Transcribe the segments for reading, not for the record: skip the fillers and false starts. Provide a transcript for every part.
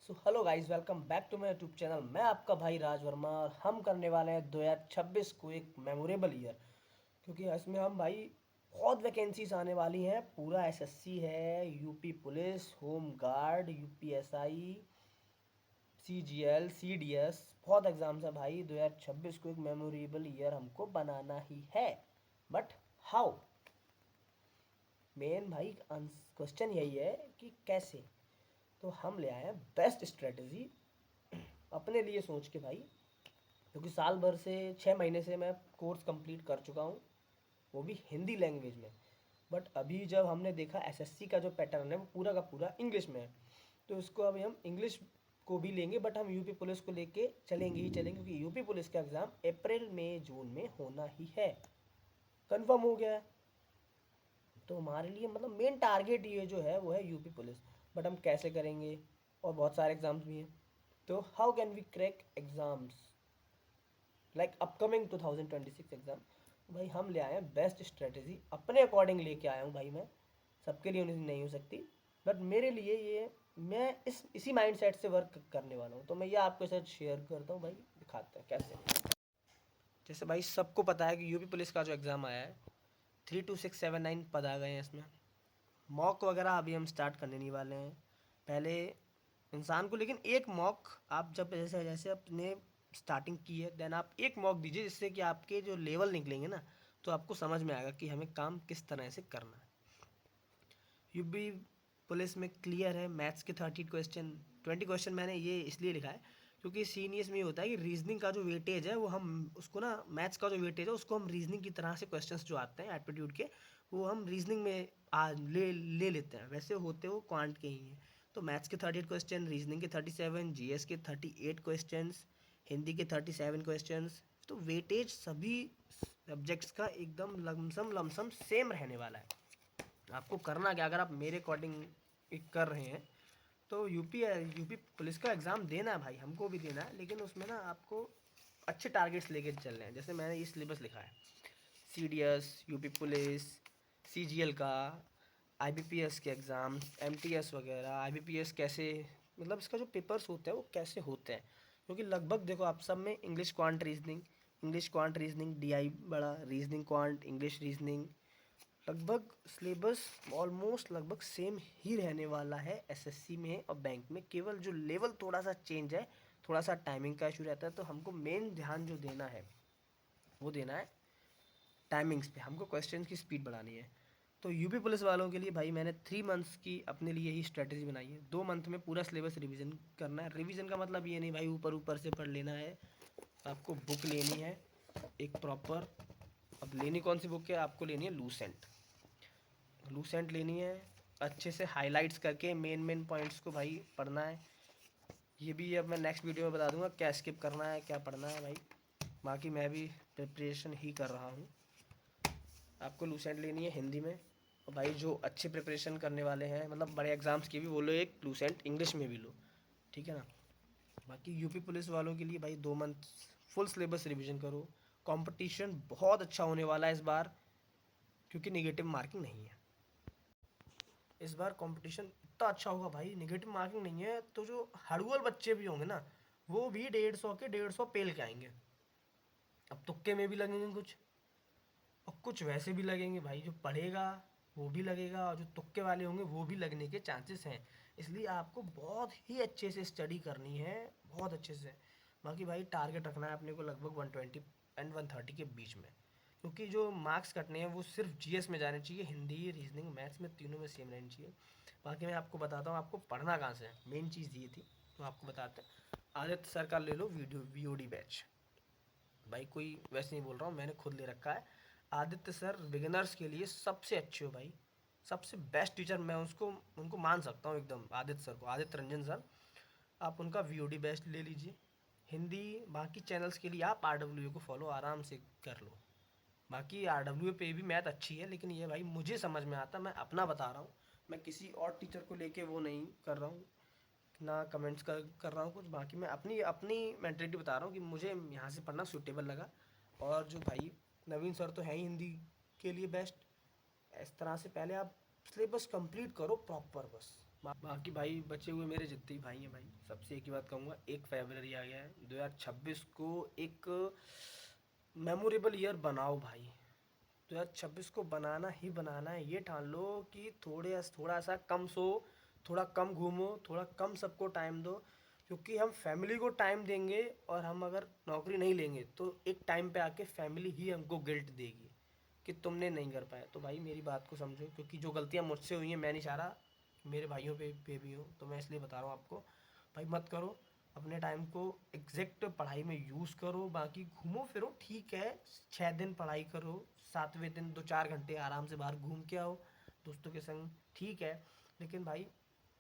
So hello guys, welcome back to my YouTube channel. मैं आपका भाई राज वर्मा और हम करने वाले हैं 2026 को एक मेमोरेबल ईयर। क्योंकि इसमें हम भाई बहुत वैकेंसीज आने वाली हैं। पूरा एसएससी है, UP police, home guard, UPSI, CGL, CDS, बहुत एग्जाम्स हैं भाई। 2026 को एक मेमोरेबल ईयर हमको बनाना ही है। But how? मेन भाई क्वेश्चन यही है कि कैसे। तो हम ले आए हैं बेस्ट स्ट्रेटजी अपने लिए सोच के भाई। क्योंकि साल भर से 6 महीने से मैं कोर्स कंप्लीट कर चुका हूँ, वो भी हिंदी लैंग्वेज में। बट अभी जब हमने देखा एसएससी का जो पैटर्न है वो पूरा का पूरा इंग्लिश में है, तो इसको अभी हम इंग्लिश को भी लेंगे। बट हम यूपी पुलिस को लेके चलेंगे ही चलेंगे, क्योंकि यूपी पुलिस का एग्ज़ाम अप्रैल मई जून में होना ही है, कंफर्म हो गया है। तो हमारे लिए मतलब मेन टारगेट ये जो है वो है यूपी पुलिस। बट हम कैसे करेंगे? और बहुत सारे एग्ज़ाम्स भी हैं। तो how can we crack exams like upcoming 2026 exam? भाई हम ले आए हैं बेस्ट स्ट्रेटजी, अपने अकॉर्डिंग लेके आया हूँ भाई मैं। सबके लिए नहीं हो सकती, बट मेरे लिए ये, मैं इसी माइंड सेट से वर्क करने वाला हूँ। तो मैं ये आपके साथ शेयर करता हूँ भाई, दिखाते हैं कैसे। जैसे भाई सबको पता है कि यूपी पुलिस का जो एग्ज़ाम आया है, 32679 पद आ गए हैं इसमें। मॉक वगैरह अभी हम स्टार्ट करने नहीं वाले हैं पहले इंसान को। लेकिन एक मॉक आप जब जैसे जैसे अपने स्टार्टिंग की है, देन आप एक मॉक दीजिए, जिससे कि आपके जो लेवल निकलेंगे ना, तो आपको समझ में आएगा कि हमें काम किस तरह से करना है। यूपी पुलिस में क्लियर है, मैथ्स के 30 क्वेश्चन, 20 क्वेश्चन मैंने ये इसलिए लिखा है क्योंकि सीनियर्स में ये होता है कि रीजनिंग का जो वेटेज है वो हम उसको ना, मैथ्स का जो वेटेज है उसको हम रीजनिंग की तरह से क्वेश्चंस जो आते हैं एप्टीट्यूड के, वो हम रीजनिंग में ले लेते हैं। वैसे होते वो क्वांट के ही हैं। तो मैथ्स के 38 क्वेश्चन, रीजनिंग के 37, जीएस के 38 क्वेश्चन, हिंदी के 37 क्वेश्चन। तो वेटेज सभी सब्जेक्ट्स का एकदम लमसम लमसम सेम रहने वाला है। आपको करना क्या, अगर आप मेरे अकॉर्डिंग कर रहे हैं तो यूपी पुलिस का एग्ज़ाम देना है भाई, हमको भी देना है। लेकिन उसमें ना आपको अच्छे टारगेट्स लेके चल रहे हैं। जैसे मैंने ये सिलेबस लिखा है, सीडीएस, यूपी पुलिस, सीजीएल का, आईबीपीएस के एग्ज़ाम, एमटीएस वगैरह, आईबीपीएस कैसे, मतलब इसका जो पेपर्स होते हैं वो कैसे होते हैं। क्योंकि लगभग देखो आप सब में इंग्लिश क्वांट रीजनिंग, डीआई बड़ा, रीजनिंग क्वांट, इंग्लिश रीजनिंग, लगभग सिलेबस ऑलमोस्ट लगभग सेम ही रहने वाला है एसएससी में और बैंक में। केवल जो लेवल थोड़ा सा चेंज है, थोड़ा सा टाइमिंग का इशू रहता है। तो हमको मेन ध्यान जो देना है वो देना है टाइमिंग्स पे, हमको क्वेश्चन की स्पीड बढ़ानी है। तो यूपी पुलिस वालों के लिए भाई मैंने 3 मंथ्स की अपने लिए ही स्ट्रेटजी बनाई है। 2 मंथ में पूरा सिलेबस रिवीजन करना है। रिवीजन का मतलब ये नहीं भाई ऊपर ऊपर से पढ़ लेना है, आपको बुक लेनी है एक प्रॉपर। अब लेनी कौन सी बुक है? आपको लेनी है लूसेंट। लूसेंट लेनी है, अच्छे से हाइलाइट्स करके मेन मेन पॉइंट्स को भाई पढ़ना है। ये भी अब मैं नेक्स्ट वीडियो में बता दूंगा क्या स्किप करना है, क्या पढ़ना है भाई। बाकी मैं भी प्रिपरेशन ही कर रहा हूँ। आपको लूसेंट लेनी है हिंदी में। और भाई जो अच्छे प्रिपरेशन करने वाले हैं, मतलब बड़े एग्जाम्स की भी, वो लो एक लूसेंट इंग्लिश में भी लो, ठीक है ना। बाकी यूपी पुलिस वालों के लिए भाई 2 मंथ फुल सिलेबस रिवीजन करो। कंपटीशन बहुत अच्छा होने वाला है इस बार, क्योंकि नेगेटिव मार्किंग नहीं है। इस बार कंपटीशन इतना अच्छा होगा भाई, नेगेटिव मार्किंग नहीं है। तो जो हड़ुअल बच्चे भी होंगे ना, वो भी 150 के 150 पेल के आएंगे। अब तुक्के में भी लगेंगे कुछ, और कुछ वैसे भी लगेंगे भाई। जो पढ़ेगा वो भी लगेगा, और जो तुक्के वाले होंगे वो भी लगने के चांसेस हैं। इसलिए आपको बहुत ही अच्छे से स्टडी करनी है, बहुत अच्छे से। बाकी भाई टारगेट रखना है अपने को लगभग 120 एंड 130 के बीच में। क्योंकि जो मार्क्स कटने हैं वो सिर्फ जीएस में जाने चाहिए, हिंदी, रीजनिंग, मैथ्स में, तीनों में सेम रहनी चाहिए। बाकी मैं आपको बताता हूँ आपको पढ़ना कहाँ से है, मेन चीज़ ये थी। तो आपको बताते हैं, आदित्य सर का ले लो वीओडी बैच। भाई कोई वैसे नहीं बोल रहा हूँ, मैंने खुद ले रखा है। आदित्य सर बिगिनर्स के लिए सबसे अच्छे हो भाई, सबसे बेस्ट टीचर मैं उसको उनको मान सकता हूँ एकदम। आदित्य सर को, आदित्य रंजन सर, आप उनका वीओडी बेस्ट ले लीजिए। हिंदी बाकी चैनल्स के लिए आप आरडब्ल्यू को फॉलो आराम से कर लो। बाकी आरडब्ल्यू पे भी मैथ अच्छी है, लेकिन ये भाई मुझे समझ में आता, मैं अपना बता रहा हूँ। मैं किसी और टीचर को लेके वो नहीं कर रहा हूँ, ना कमेंट्स कर रहा हूँ कुछ। बाकी मैं अपनी अपनी मैंटेलिटी बता रहा हूँ कि मुझे यहाँ से पढ़ना सूटेबल लगा। और जो भाई नवीन सर तो है ही हिंदी के लिए बेस्ट। इस तरह से पहले आप सिलेबस कंप्लीट करो प्रॉपर, बस बाकी भाई बचे हुए मेरे जितने भी भाई हैं भाई, सबसे एक ही बात कहूँगा, 1 फरवरी आ गया है 2026 को, एक मेमोरेबल ईयर बनाओ भाई। 2026 को बनाना ही बनाना है। ये ठान लो कि थोड़ा सा कम सो, थोड़ा कम घूमो, थोड़ा कम सबको टाइम दो, क्योंकि हम फैमिली को टाइम देंगे और हम अगर नौकरी नहीं लेंगे तो एक टाइम पे आके फैमिली ही हमको गिल्ट देगी कि तुमने नहीं कर पाया। तो भाई मेरी बात को समझो, क्योंकि जो गलतियाँ मुझसे हुई हैं मैं नहीं चाह रहा मेरे भाइयों पे भी हो, तो मैं इसलिए बता रहा हूँ आपको, भाई मत करो। अपने टाइम को एग्जैक्ट पढ़ाई में यूज़ करो, बाकी घूमो फिरो ठीक है, 6 दिन पढ़ाई करो, 7वें दिन 2-4 घंटे आराम से बाहर घूम के आओ दोस्तों के संग, ठीक है। लेकिन भाई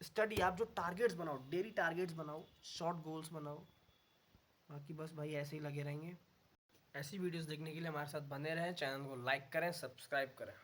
स्टडी, आप जो टारगेट्स बनाओ, डेली टारगेट्स बनाओ, शॉर्ट गोल्स बनाओ। बाकी बस भाई ऐसे ही लगे रहेंगे। ऐसी वीडियोस देखने के लिए हमारे साथ बने रहें, चैनल को लाइक करें, सब्सक्राइब करें।